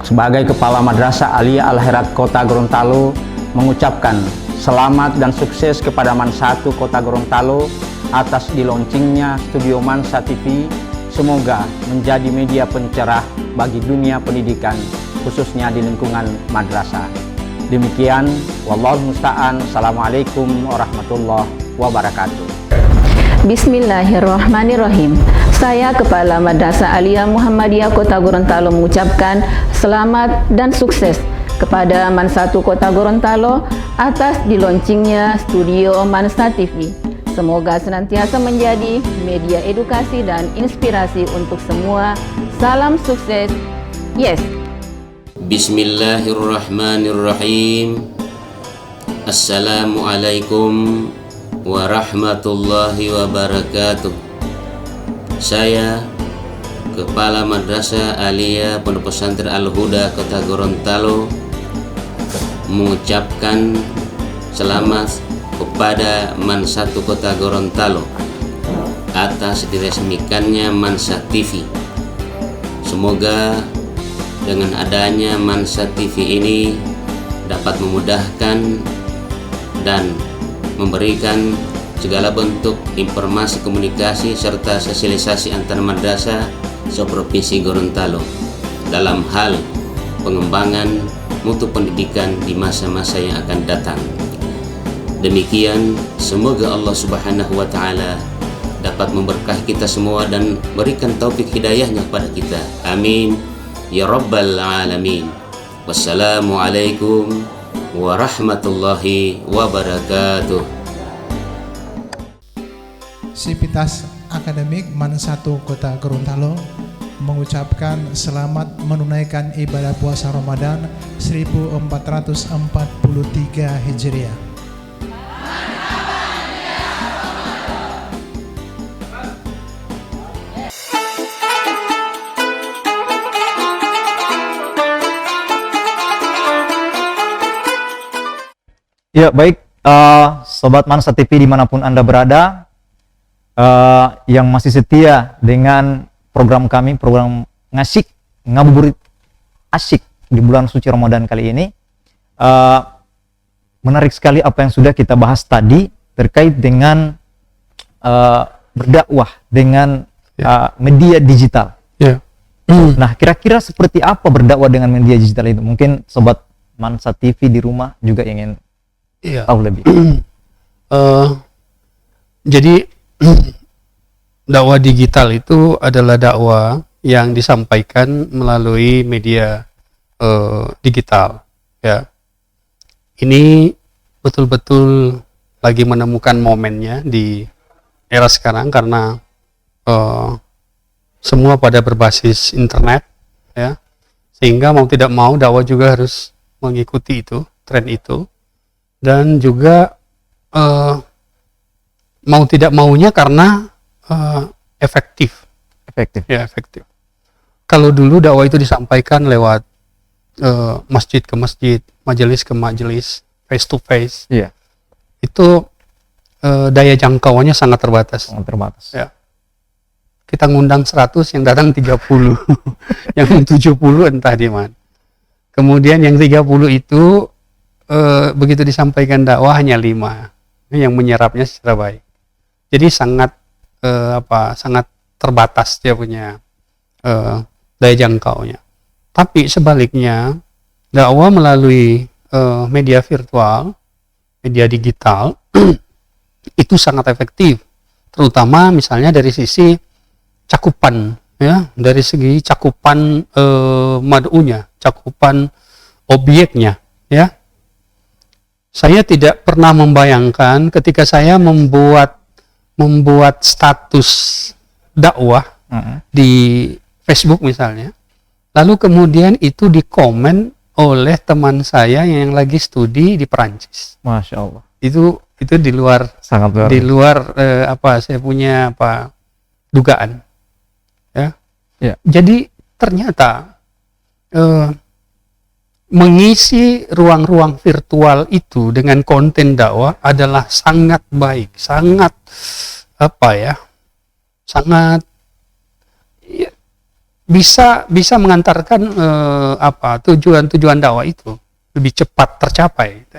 sebagai Kepala Madrasah Aliyah Al-Khairat Kota Gorontalo mengucapkan selamat dan sukses kepada MAN 1 Kota Gorontalo atas dilaunchingnya studio Mansa TV. Semoga menjadi media pencerah bagi dunia pendidikan, khususnya di lingkungan madrasah. Demikian, wallahu musta'an. Assalamualaikum warahmatullahi wabarakatuh. Bismillahirrahmanirrahim. Saya Kepala Madrasah Aliyah Muhammadiyah Kota Gorontalo mengucapkan selamat dan sukses kepada MAN 1 Kota Gorontalo atas dilaunchingnya studio Mansa TV. Semoga senantiasa menjadi media edukasi dan inspirasi untuk semua. Salam sukses. Yes. Bismillahirrahmanirrahim. Assalamualaikum warahmatullahi wabarakatuh. Saya Kepala Madrasah Aliyah Pondok Pesantren Al-Huda Kota Gorontalo mengucapkan selamat kepada MAN 1 Kota Gorontalo atas diresmikannya Mansa TV. Semoga dengan adanya Mansa TV ini dapat memudahkan dan memberikan segala bentuk informasi komunikasi serta sosialisasi antar madrasah seprovinsi Gorontalo dalam hal pengembangan mutu pendidikan di masa-masa yang akan datang. Demikian, semoga Allah Subhanahu wa Ta'ala dapat memberkahi kita semua dan berikan taufik hidayahnya kepada kita. Amin ya rabbal alamin. Wassalamualaikum warahmatullahi wabarakatuh. Sivitas Akademik MAN 1 Kota Gorontalo mengucapkan selamat menunaikan ibadah puasa Ramadan 1443 Hijriah. Ya, baik Sobat Mansa TV dimanapun Anda berada, yang masih setia dengan program kami, program ngasik ngabuburit asyik di bulan suci Ramadan kali ini. Menarik sekali apa yang sudah kita bahas tadi terkait dengan berdakwah dengan media digital. Nah, kira-kira seperti apa berdakwah dengan media digital itu? Mungkin Sobat Mansa TV di rumah juga ingin tahu lebih. Jadi dakwah digital itu adalah dakwah yang disampaikan melalui media digital. Ya, ini betul-betul lagi menemukan momennya di era sekarang karena semua pada berbasis internet, ya, sehingga mau tidak mau dakwah juga harus mengikuti itu, tren itu, dan juga mau tidak maunya karena efektif. Ya, efektif. Kalau dulu dakwah itu disampaikan lewat masjid ke masjid, majelis ke majelis, face to face, itu daya jangkauannya sangat terbatas. Ya. Kita ngundang 100, yang datang 30, yang 70 entah di mana. Kemudian yang 30 itu begitu disampaikan dakwah hanya 5 yang menyerapnya secara baik. Jadi sangat sangat terbatas dia punya daya jangkaunya. Tapi sebaliknya dakwah melalui media virtual, media digital itu sangat efektif, terutama misalnya dari sisi cakupan, ya, dari segi cakupan mad'unya, cakupan objeknya, ya. Saya tidak pernah membayangkan ketika saya membuat status dakwah di Facebook misalnya, lalu kemudian itu dikomen oleh teman saya yang lagi studi di Perancis. Masya Allah. Itu di luar, sangat luar. Di luar saya punya dugaan. Ya. Jadi ternyata mengisi ruang-ruang virtual itu dengan konten dakwah adalah sangat baik, sangat sangat bisa mengantarkan tujuan-tujuan dakwah itu lebih cepat tercapai.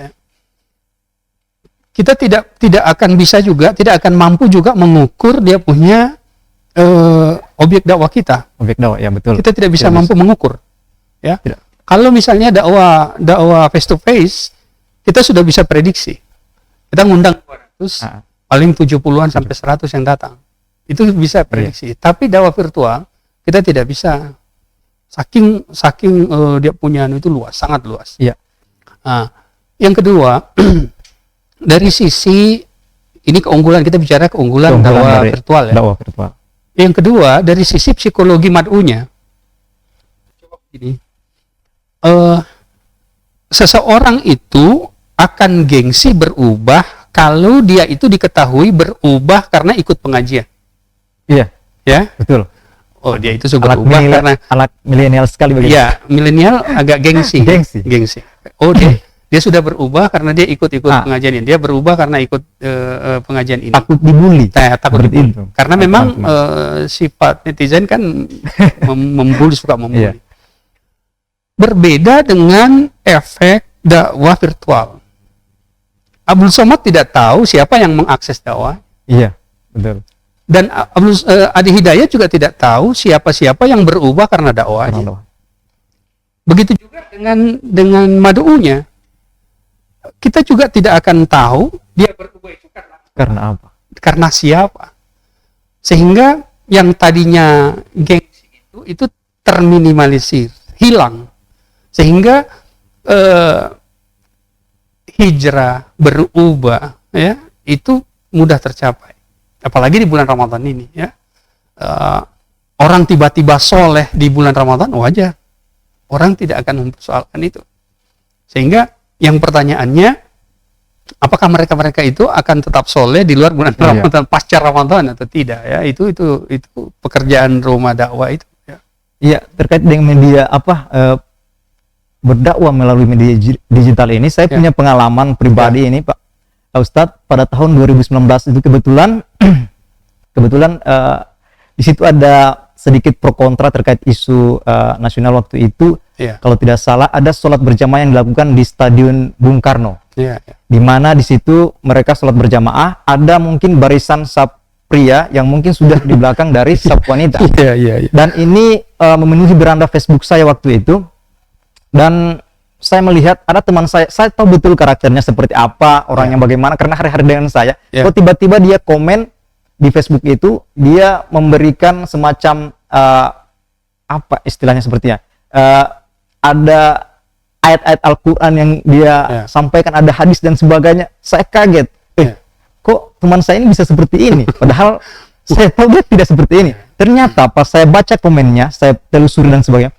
Kita tidak akan bisa juga, tidak akan mampu juga mengukur dia punya objek dakwah kita. Objek dakwah, ya betul. Kita tidak bisa mampu mengukur, ya. Tidak. Kalau misalnya dakwah face to face, kita sudah bisa prediksi. Kita ngundang 200, paling 70-an sampai 100 yang datang. Itu bisa prediksi. Tapi dakwah virtual kita tidak bisa. Saking dia punya itu luas, sangat luas. Iya. Nah, yang kedua, dari sisi ini keunggulan, kita bicara keunggulan dakwah virtual, ya. Dakwah virtual. Yang kedua, dari sisi psikologi mad'unya. Coba begini. Seseorang itu akan gengsi berubah kalau dia itu diketahui berubah karena ikut pengajian. Iya. Ya? Betul. Oh, dia itu sudah berubah karena alat milenial sekali begitu. Iya, milenial agak gengsi. Gengsi. Oh, dia sudah berubah karena dia ikut pengajian ini. Dia berubah karena ikut pengajian ini. Takut dibully. Takut dibully. Karena memang sifat netizen kan membuli, suka membuli. Iya. Berbeda dengan efek dakwah virtual. Abdul Somad tidak tahu siapa yang mengakses dakwah. Iya, betul. Dan Adi Hidayat juga tidak tahu siapa-siapa yang berubah karena dakwahnya. Begitu juga dengan mad'unya. Kita juga tidak akan tahu dia berubah itu karena apa? Karena siapa. Sehingga yang tadinya gengsi itu terminimalisir, hilang. Sehingga hijrah, berubah, ya, itu mudah tercapai. Apalagi di bulan Ramadan ini, ya. Orang tiba-tiba soleh di bulan Ramadan, wajar. Orang tidak akan mempersoalkan itu. Sehingga yang pertanyaannya, apakah mereka itu akan tetap soleh di luar bulan Ramadan, pasca Ramadan atau tidak, ya? Itu pekerjaan rumah dakwah itu, ya. Iya, terkait dengan media berdakwah melalui media digital ini, saya punya pengalaman pribadi ini, Pak. Ustadz, pada tahun 2019 itu kebetulan di situ ada sedikit pro kontra terkait isu nasional waktu itu. Kalau tidak salah ada sholat berjamaah yang dilakukan di Stadion Bung Karno, di mana di situ mereka sholat berjamaah, ada mungkin barisan saf pria yang mungkin sudah di belakang dari saf wanita. Dan ini memenuhi beranda Facebook saya waktu itu, dan saya melihat ada teman saya tahu betul karakternya seperti apa, orangnya bagaimana, karena hari-hari dengan saya. Kok tiba-tiba dia komen di Facebook itu, dia memberikan semacam apa istilahnya sepertinya, ada ayat-ayat Al-Quran yang dia sampaikan, ada hadis dan sebagainya. Saya kaget, kok teman saya ini bisa seperti ini, padahal saya tahu dia tidak seperti ini. Ternyata pas saya baca komennya, saya telusuri dan sebagainya,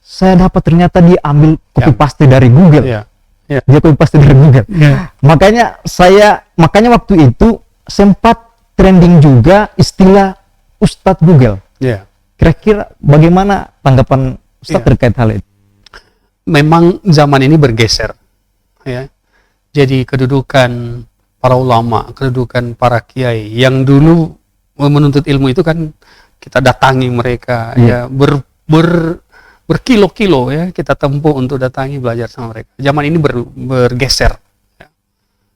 saya dapat ternyata dia ambil copy paste dari Google. Dia copy paste dari Google. Makanya waktu itu sempat trending juga istilah Ustadz Google. Kira-kira bagaimana tanggapan Ustadz terkait hal itu? Memang zaman ini bergeser, ya. Jadi kedudukan para ulama, kedudukan para kiai yang dulu menuntut ilmu itu kan kita datangi mereka, ya, berkilo-kilo ya kita tempuh untuk datangi belajar sama mereka. Zaman ini bergeser, ya.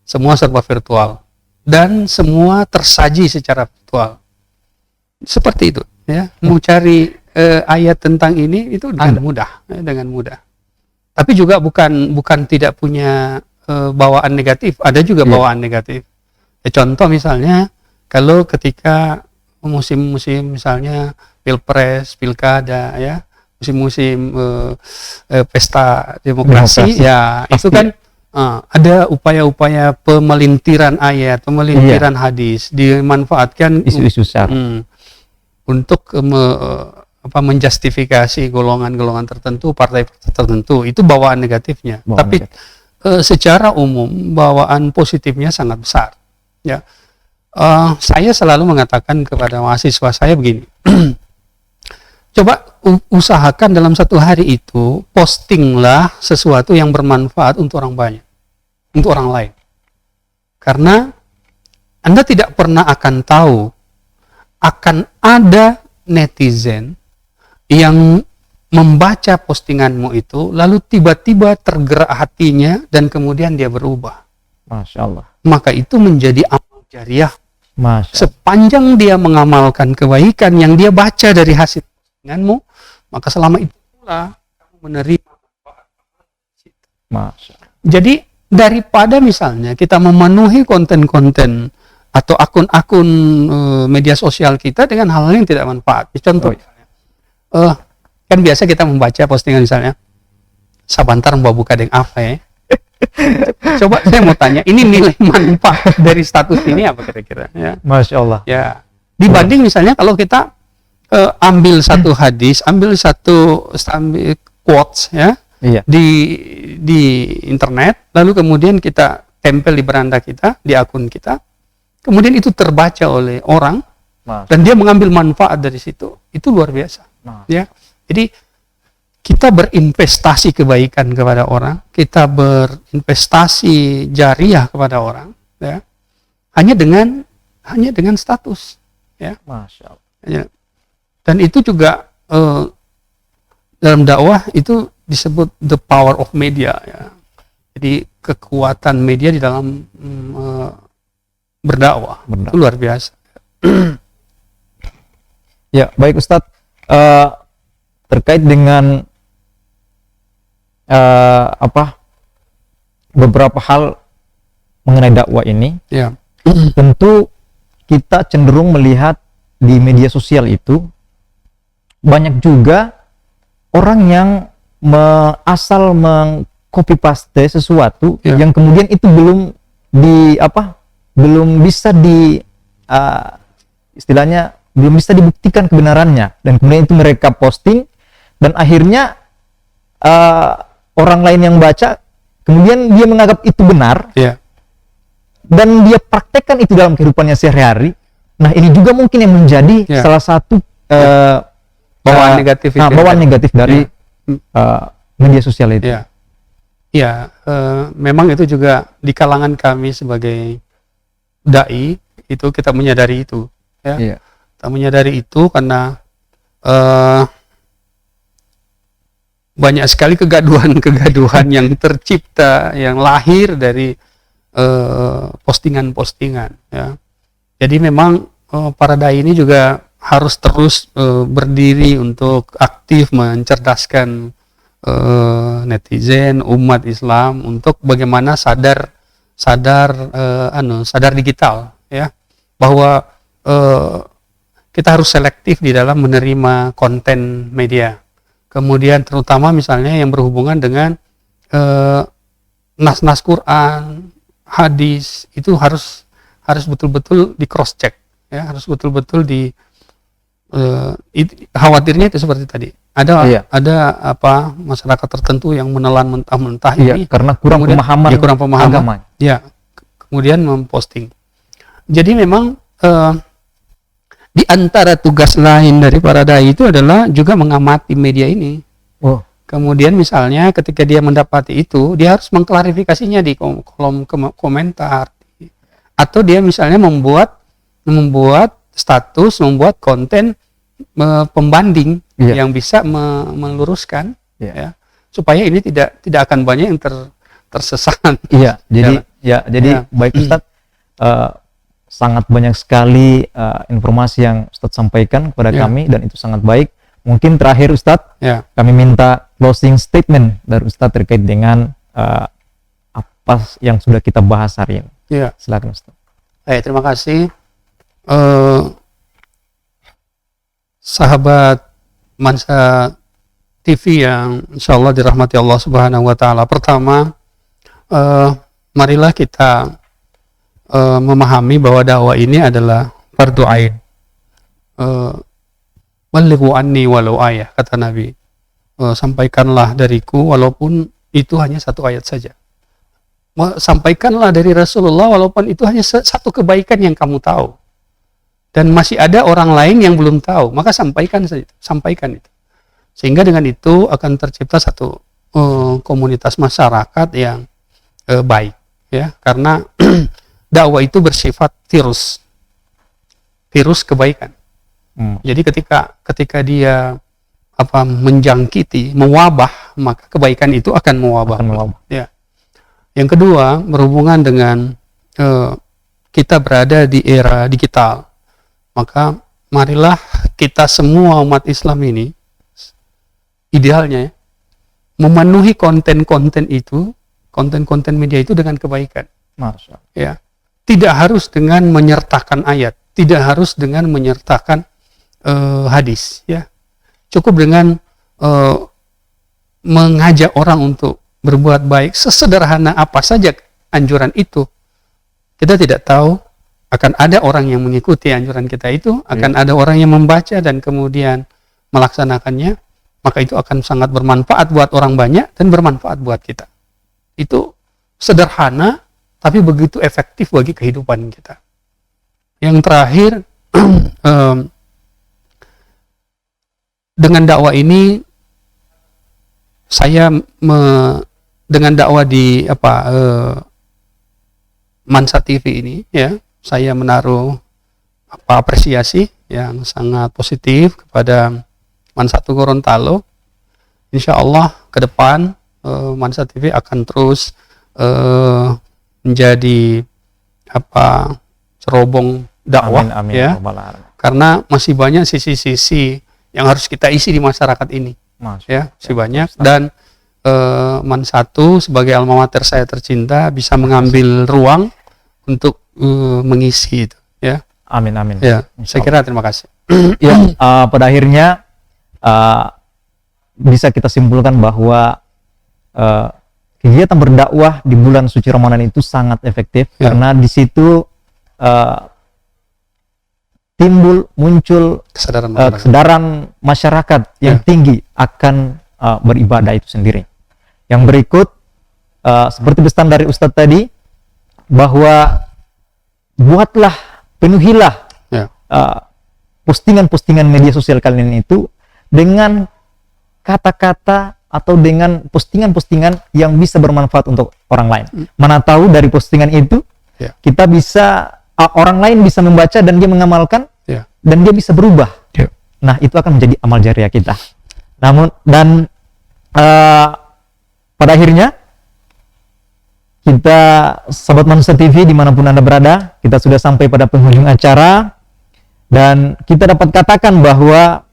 Semua serba virtual dan semua tersaji secara virtual. Seperti itu, ya. Mau cari ayat tentang ini itu dengan mudah, ya, dengan mudah. Tapi juga bukan tidak punya bawaan negatif, ada juga bawaan negatif. Ya, contoh misalnya kalau ketika musim-musim misalnya pilpres, pilkada, ya, musim-musim pesta demokrasi, ya itu kan ada upaya-upaya pemelintiran ayat, pemelintiran hadis dimanfaatkan isu-isu syarat untuk menjustifikasi golongan-golongan tertentu, partai tertentu. Itu bawaan negatifnya. Tapi secara umum bawaan positifnya sangat besar. Ya, saya selalu mengatakan kepada mahasiswa saya begini. Coba usahakan dalam satu hari itu postinglah sesuatu yang bermanfaat untuk orang banyak, untuk orang lain. Karena Anda tidak pernah akan tahu akan ada netizen yang membaca postinganmu itu lalu tiba-tiba tergerak hatinya dan kemudian dia berubah. Masya Allah. Maka itu menjadi amal jariah. Sepanjang dia mengamalkan kebaikan yang dia baca dari hasil postinganmu, maka selama itu pula kamu menerima manfaat. Jadi daripada misalnya kita memenuhi konten-konten atau akun-akun media sosial kita dengan hal-hal yang tidak manfaat. Contoh, kan biasa kita membaca postingan misalnya, sabantar mbak buka deng apa ya? Coba saya mau tanya, ini nilai manfaat dari status ini apa kira-kira? Ya. Masya Allah. Ya. Dibanding misalnya kalau kita ambil satu hadis, ambil quotes ya, di internet, lalu kemudian kita tempel di beranda kita, di akun kita, kemudian itu terbaca oleh orang dan dia mengambil manfaat dari situ, itu luar biasa. Ya, jadi kita berinvestasi kebaikan kepada orang, kita berinvestasi jariah kepada orang, ya, hanya dengan status, ya. Masya Allah. Ya. Dan itu juga dalam dakwah itu disebut the power of media, ya. Jadi kekuatan media di dalam berdakwah itu luar biasa. Ya, baik Ustadz, terkait dengan beberapa hal mengenai dakwah ini, ya. Tentu kita cenderung melihat di media sosial itu banyak juga orang yang asal meng-copy paste sesuatu yang kemudian itu belum bisa istilahnya belum bisa dibuktikan kebenarannya, dan kemudian itu mereka posting dan akhirnya orang lain yang baca kemudian dia menganggap itu benar, dan dia praktekkan itu dalam kehidupannya sehari-hari. Nah, ini juga mungkin yang menjadi salah satu bawaan negatif dari media sosial itu. Ya, memang itu juga di kalangan kami sebagai dai itu kita menyadari itu, ya. Iya. Kita menyadari itu karena banyak sekali kegaduhan-kegaduhan yang tercipta, yang lahir dari postingan-postingan, ya. Jadi memang para dai ini juga harus terus berdiri untuk aktif mencerdaskan netizen, umat Islam untuk bagaimana sadar digital, ya, bahwa kita harus selektif di dalam menerima konten media. Kemudian terutama misalnya yang berhubungan dengan nas-nas Quran, hadis, itu harus betul-betul di cross check, ya, harus betul-betul khawatirnya itu seperti tadi. Ada apa masyarakat tertentu yang menelan mentah-mentah ini karena kurang pemahaman agama. Ya, kemudian memposting. Jadi memang di antara tugas lain dari para dai itu adalah juga mengamati media ini. Kemudian misalnya ketika dia mendapati itu, dia harus mengklarifikasinya di kolom komentar, atau dia misalnya membuat status, membuat konten pembanding yang bisa meluruskan, ya, supaya ini tidak akan banyak yang tersesat. Iya, jadi baik Ustadz, sangat banyak sekali informasi yang Ustadz sampaikan kepada kami, dan itu sangat baik. Mungkin terakhir Ustadz, kami minta closing statement dari Ustadz terkait dengan apa yang sudah kita bahas hari ini. Silakan Ustadz. Terima kasih. Sahabat Mansa TV yang insyaallah dirahmati Allah Subhanahu wa Ta'ala. Pertama, marilah kita memahami bahwa dakwah ini adalah fardu ain. Balighu anni walau ayah, kata Nabi. Sampaikanlah dariku walaupun itu hanya satu ayat saja. Sampaikanlah dari Rasulullah walaupun itu hanya satu kebaikan yang kamu tahu. Dan masih ada orang lain yang belum tahu, maka sampaikan itu. Sehingga dengan itu akan tercipta satu komunitas masyarakat yang baik, ya. Karena dakwah itu bersifat virus kebaikan. Jadi ketika dia menjangkiti, mewabah, maka kebaikan itu akan mewabah. Ya. Yang kedua, berhubungan dengan kita berada di era digital. Maka marilah kita semua umat Islam ini idealnya memenuhi konten-konten media itu dengan kebaikan. Masya Allah. Ya. Tidak harus dengan menyertakan ayat, tidak harus dengan menyertakan hadis, ya. Cukup dengan mengajak orang untuk berbuat baik, sesederhana apa saja anjuran itu. Kita tidak tahu akan ada orang yang mengikuti anjuran kita itu, akan ada orang yang membaca dan kemudian melaksanakannya, maka itu akan sangat bermanfaat buat orang banyak dan bermanfaat buat kita. Itu sederhana, tapi begitu efektif bagi kehidupan kita. Yang terakhir, dengan dakwah ini, saya dengan dakwah di Mansa TV ini, ya, saya menaruh apresiasi yang sangat positif kepada Mansa Gorontalo. Insya Allah ke depan Mansa TV akan terus menjadi cerobong dakwah, amin, ya. Karena masih banyak sisi-sisi yang harus kita isi di masyarakat ini, ya, masih banyak. Dan Mansa sebagai alma mater saya tercinta bisa mengambil ruang untuk mengisi itu, ya. Amin. Ya, saya kira terima kasih. Ya, pada akhirnya bisa kita simpulkan bahwa kegiatan berdakwah di bulan suci Ramadan itu sangat efektif, karena di situ muncul kesadaran masyarakat yang tinggi akan beribadah itu sendiri. Yang berikut, seperti pesan dari Ustadz tadi, bahwa penuhilah postingan-postingan media sosial kalian itu dengan kata-kata atau dengan postingan-postingan yang bisa bermanfaat untuk orang lain. Mana tahu dari postingan itu kita bisa orang lain bisa membaca dan dia mengamalkan dan dia bisa berubah. Nah, itu akan menjadi amal jariah kita. Namun pada akhirnya kita sahabat Manusia TV dimanapun Anda berada, kita sudah sampai pada penghujung acara dan kita dapat katakan bahwa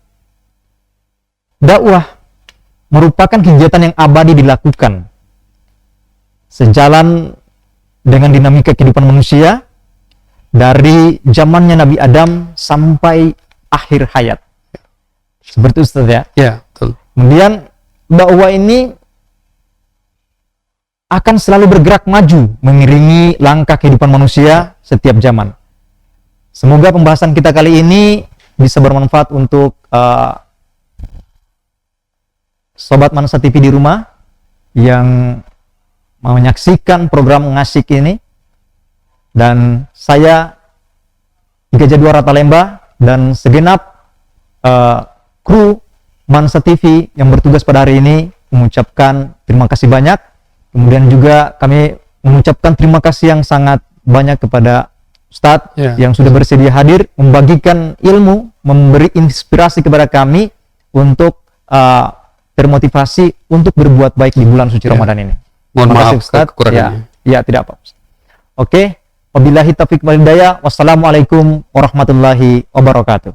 dakwah merupakan kegiatan yang abadi dilakukan sejalan dengan dinamika kehidupan manusia dari zamannya Nabi Adam sampai akhir hayat. Seperti itu, Ustaz ya? Ya, betul. Kemudian dakwah ini akan selalu bergerak maju mengiringi langkah kehidupan manusia setiap zaman. Semoga pembahasan kita kali ini bisa bermanfaat untuk Sobat Mansa TV di rumah yang menyaksikan program Ngasik ini. Dan saya Gajah Dua Rata Lemba dan segenap kru Mansa TV yang bertugas pada hari ini mengucapkan terima kasih banyak. Kemudian juga kami mengucapkan terima kasih yang sangat banyak kepada Ustadz yang sudah bersedia hadir membagikan ilmu, memberi inspirasi kepada kami untuk termotivasi untuk berbuat baik di bulan suci Ramadan ini. Mohon maaf kekurangannya. Ya, tidak apa. Oke, wabillahi taufiq wal hidayah. Wassalamualaikum warahmatullahi wabarakatuh.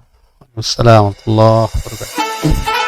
Wassalamualaikum warahmatullahi wabarakatuh.